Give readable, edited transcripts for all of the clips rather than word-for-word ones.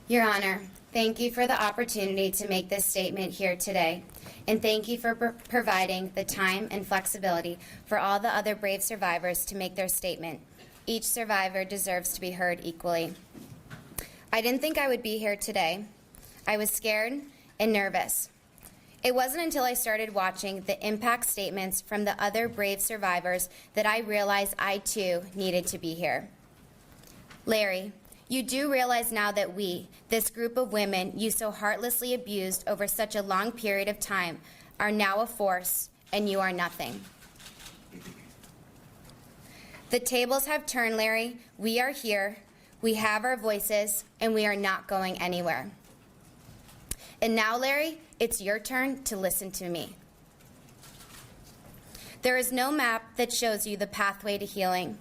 Your Honor, thank you for the opportunity to make this statement here today, and thank you for providing the time and flexibility for all the other brave survivors to make their statement. Each survivor deserves to be heard equally. I didn't think I would be here today. I was scared and nervous. It wasn't until I started watching the impact statements from the other brave survivors that I realized I too needed to be here. Larry, you do realize now that we, this group of women you so heartlessly abused over such a long period of time, are now a force, and you are nothing. The tables have turned, Larry. We are here, we have our voices, and we are not going anywhere. And now, Larry, it's your turn to listen to me. There is no map that shows you the pathway to healing.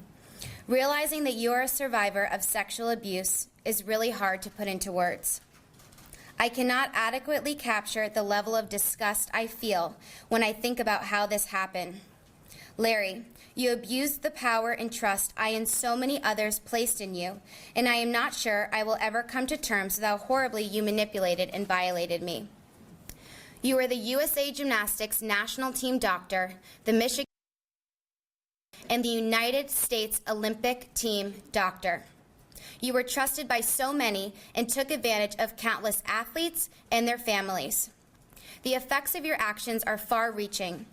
Realizing that you are a survivor of sexual abuse is really hard to put into words. I cannot adequately capture the level of disgust I feel when I think about how this happened. Larry, you abused the power and trust I and so many others placed in you, and I am not sure I will ever come to terms with how horribly you manipulated and violated me. You were the USA Gymnastics national team doctor, the Michigan and the United States Olympic team doctor. You were trusted by so many and took advantage of countless athletes and their families. The effects of your actions are far-reaching.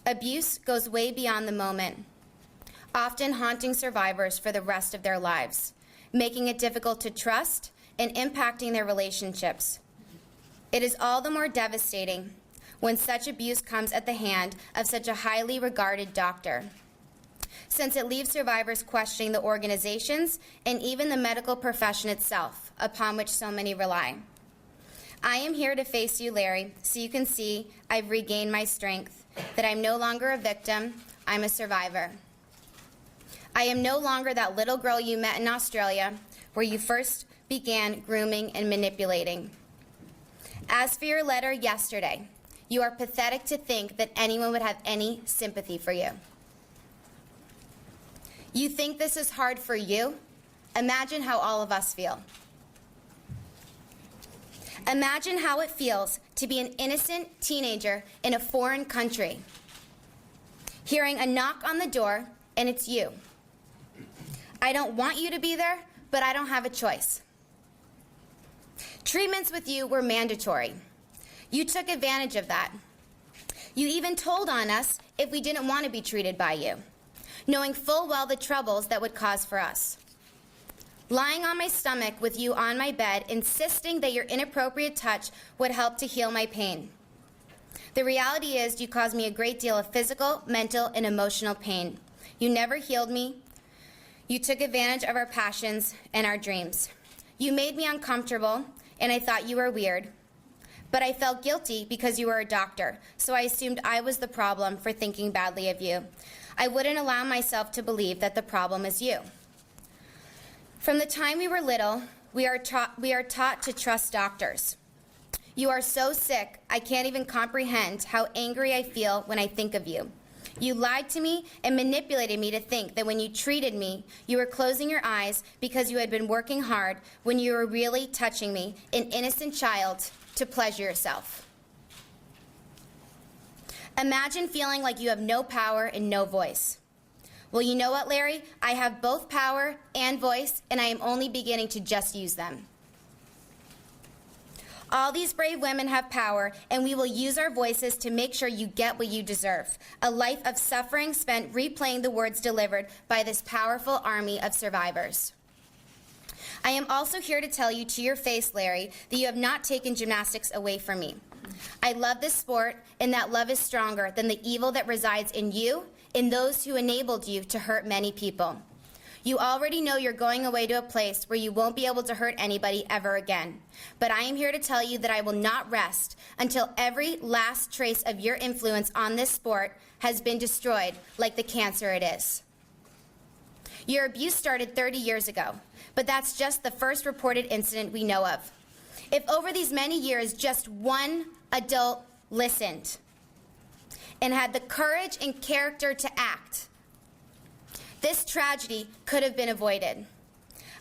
Abuse goes way beyond the moment, often haunting survivors for the rest of their lives, making it difficult to trust and impacting their relationships. It is all the more devastating when such abuse comes at the hand of such a highly regarded doctor, since it leaves survivors questioning the organizations and even the medical profession itself, upon which so many rely. I am here to face you, Larry, so you can see I've regained my strength, that I'm no longer a victim, I'm a survivor. I am no longer that little girl you met in Australia, where you first began grooming and manipulating. As for your letter yesterday, you are pathetic to think that anyone would have any sympathy for you. You think this is hard for you? Imagine how all of us feel. Imagine how it feels to be an innocent teenager in a foreign country, hearing a knock on the door, and it's you. I don't want you to be there, but I don't have a choice. Treatments with you were mandatory. You took advantage of that. You even told on us if we didn't want to be treated by you, knowing full well the troubles that would cause for us. Lying on my stomach with you on my bed, insisting that your inappropriate touch would help to heal my pain. The reality is you caused me a great deal of physical, mental, and emotional pain. You never healed me. You took advantage of our passions and our dreams. You made me uncomfortable, and I thought you were weird. But I felt guilty because you were a doctor, so I assumed I was the problem for thinking badly of you. I wouldn't allow myself to believe that the problem is you. From the time we were little, we are taught to trust doctors. You are so sick, I can't even comprehend how angry I feel when I think of you. You lied to me and manipulated me to think that when you treated me, you were closing your eyes because you had been working hard when you were really touching me, an innocent child, to pleasure yourself. Imagine feeling like you have no power and no voice. Well, you know what, Larry? I have both power and voice, and I am only beginning to just use them. All these brave women have power, and we will use our voices to make sure you get what you deserve. A life of suffering spent replaying the words delivered by this powerful army of survivors. I am also here to tell you to your face, Larry, that you have not taken gymnastics away from me. I love this sport, and that love is stronger than the evil that resides in you and those who enabled you to hurt many people. You already know you're going away to a place where you won't be able to hurt anybody ever again. But I am here to tell you that I will not rest until every last trace of your influence on this sport has been destroyed, like the cancer it is. Your abuse started 30 years ago, but that's just the first reported incident we know of. If over these many years just one adult listened and had the courage and character to act, this tragedy could have been avoided.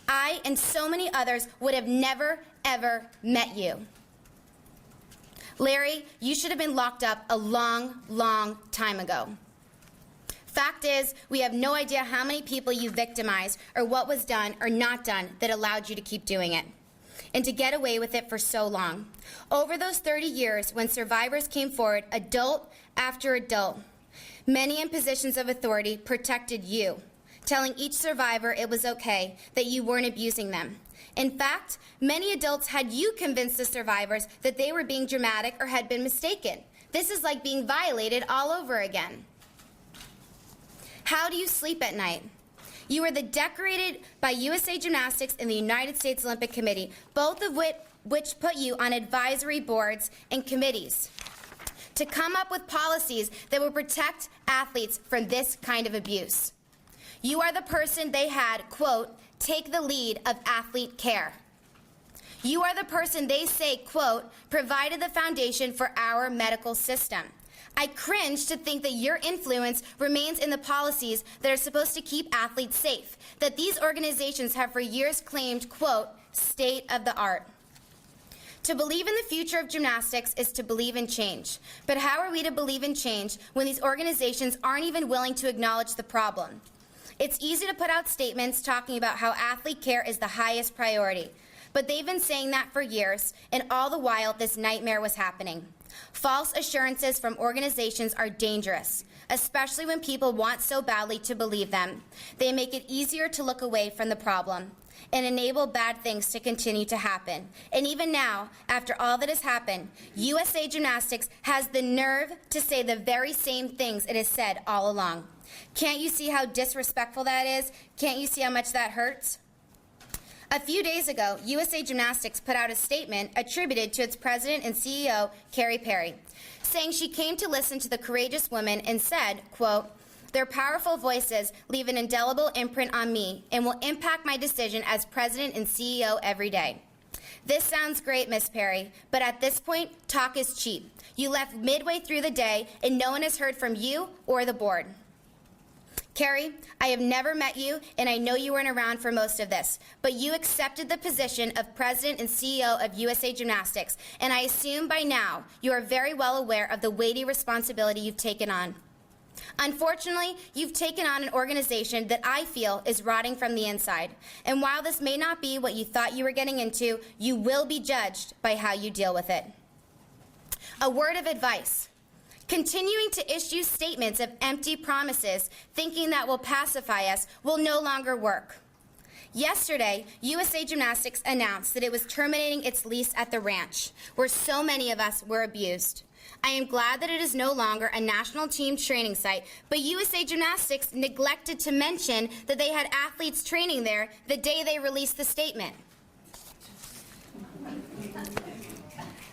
I and so many others would have never, ever met you. Larry, you should have been locked up a long, long time ago. Fact is, we have no idea how many people you victimized or what was done or not done that allowed you to keep doing it and to get away with it for so long. Over those 30 years, when survivors came forward, adult after adult, many in positions of authority protected you, telling each survivor it was okay, that you weren't abusing them. In fact, many adults had you convince the survivors that they were being dramatic or had been mistaken. This is like being violated all over again. How do you sleep at night? You were the decorated by USA Gymnastics and the United States Olympic Committee, both of which put you on advisory boards and committees to come up with policies that would protect athletes from this kind of abuse. You are the person they had, quote, take the lead of athlete care. You are the person they say, quote, provided the foundation for our medical system. I cringe to think that your influence remains in the policies that are supposed to keep athletes safe, that these organizations have for years claimed, quote, state of the art. To believe in the future of gymnastics is to believe in change. But how are we to believe in change when these organizations aren't even willing to acknowledge the problem? It's easy to put out statements talking about how athlete care is the highest priority, but they've been saying that for years, and all the while this nightmare was happening. False assurances from organizations are dangerous, especially when people want so badly to believe them. They make it easier to look away from the problem and enable bad things to continue to happen. And even now, after all that has happened, USA Gymnastics has the nerve to say the very same things it has said all along. Can't you see how disrespectful that is? Can't you see how much that hurts? A few days ago, USA Gymnastics put out a statement attributed to its president and CEO, Carrie Perry, saying she came to listen to the courageous women and said, quote, their powerful voices leave an indelible imprint on me and will impact my decision as president and CEO every day. This sounds great, Miss Perry, but at this point, talk is cheap. You left midway through the day and no one has heard from you or the board. Carrie, I have never met you, and I know you weren't around for most of this, but you accepted the position of President and CEO of USA Gymnastics, and I assume by now you are very well aware of the weighty responsibility you've taken on. Unfortunately, you've taken on an organization that I feel is rotting from the inside, and while this may not be what you thought you were getting into, you will be judged by how you deal with it. A word of advice. Continuing to issue statements of empty promises, thinking that will pacify us, will no longer work. Yesterday, USA Gymnastics announced that it was terminating its lease at the ranch, where so many of us were abused. I am glad that it is no longer a national team training site, but USA Gymnastics neglected to mention that they had athletes training there the day they released the statement.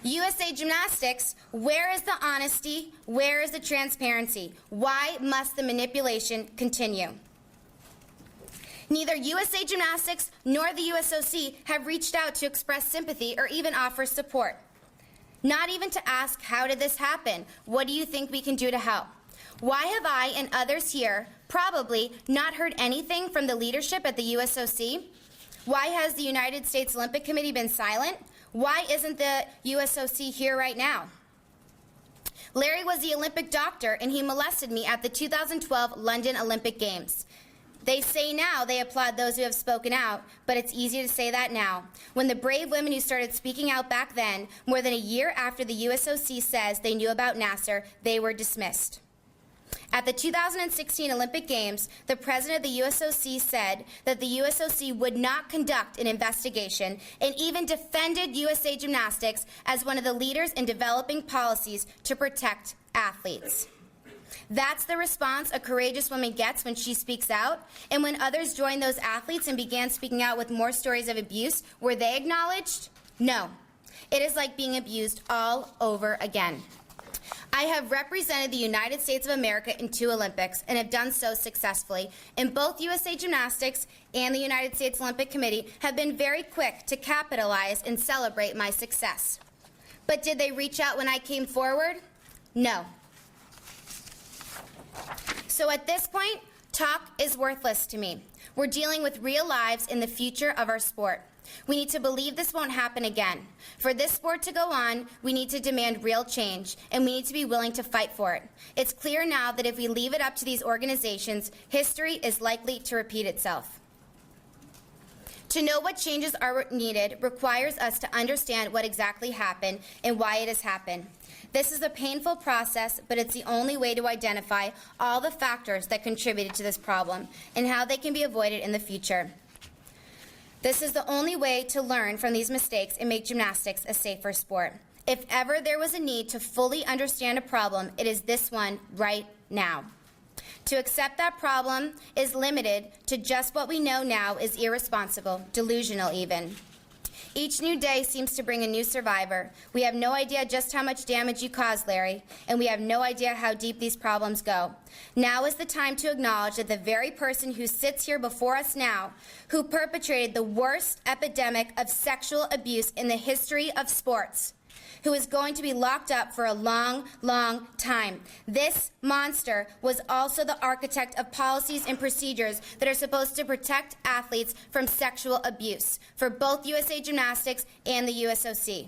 USA Gymnastics, where is the honesty? Where is the transparency? Why must the manipulation continue? Neither USA Gymnastics nor the USOC have reached out to express sympathy or even offer support. Not even to ask, how did this happen? What do you think we can do to help? Why have I and others here probably not heard anything from the leadership at the USOC? Why has the United States Olympic Committee been silent? Why isn't the USOC here right now? Larry was the Olympic doctor, and he molested me at the 2012 London Olympic Games. They say now they applaud those who have spoken out, but it's easy to say that now, when the brave women who started speaking out back then, more than a year after the USOC says they knew about Nassar, they were dismissed. At the 2016 Olympic Games, the president of the USOC said that the USOC would not conduct an investigation and even defended USA Gymnastics as one of the leaders in developing policies to protect athletes. That's the response a courageous woman gets when she speaks out, and when others joined those athletes and began speaking out with more stories of abuse, were they acknowledged? No. It is like being abused all over again. I have represented the United States of America in 2 Olympics and have done so successfully, and both USA Gymnastics and the United States Olympic Committee have been very quick to capitalize and celebrate my success. But did they reach out when I came forward? No. So at this point, talk is worthless to me. We're dealing with real lives in the future of our sport. We need to believe this won't happen again. For this sport to go on, we need to demand real change, and we need to be willing to fight for it. It's clear now that if we leave it up to these organizations, history is likely to repeat itself. To know what changes are needed requires us to understand what exactly happened and why it has happened. This is a painful process, but it's the only way to identify all the factors that contributed to this problem and how they can be avoided in the future. This is the only way to learn from these mistakes and make gymnastics a safer sport. If ever there was a need to fully understand a problem, it is this one right now. To accept that problem is limited to just what we know now is irresponsible, delusional even. Each new day seems to bring a new survivor. We have no idea just how much damage you caused, Larry, and we have no idea how deep these problems go. Now is the time to acknowledge that the very person who sits here before us now, who perpetrated the worst epidemic of sexual abuse in the history of sports, who is going to be locked up for a long, long time. This monster was also the architect of policies and procedures that are supposed to protect athletes from sexual abuse for both USA Gymnastics and the USOC.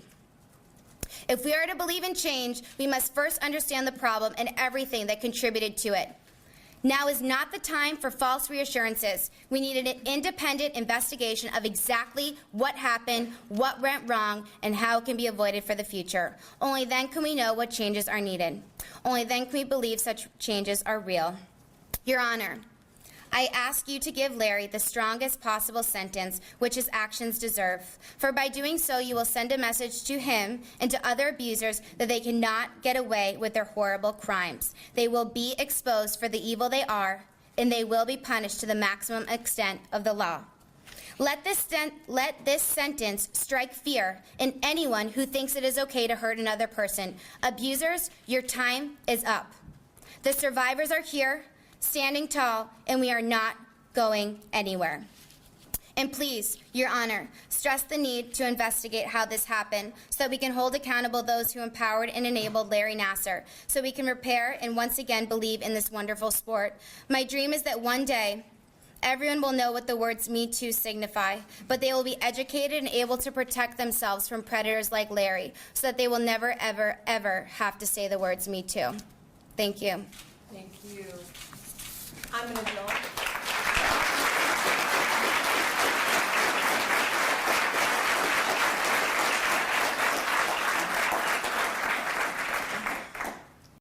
If we are to believe in change, we must first understand the problem and everything that contributed to it. Now is not the time for false reassurances. We need an independent investigation of exactly what happened, what went wrong, and how it can be avoided for the future. Only then can we know what changes are needed. Only then can we believe such changes are real. Your Honor, I ask you to give Larry the strongest possible sentence which his actions deserve. For by doing so, you will send a message to him and to other abusers that they cannot get away with their horrible crimes. They will be exposed for the evil they are, and they will be punished to the maximum extent of the law. Let this sentence strike fear in anyone who thinks it is okay to hurt another person. Abusers, your time is up. The survivors are here, standing tall, and we are not going anywhere. And please, Your Honor, stress the need to investigate how this happened so that we can hold accountable those who empowered and enabled Larry Nassar, so we can repair and once again believe in this wonderful sport. My dream is that one day, everyone will know what the words Me Too signify, but they will be educated and able to protect themselves from predators like Larry, so that they will never, ever, ever have to say the words Me Too. Thank you. Thank you. I'm going to go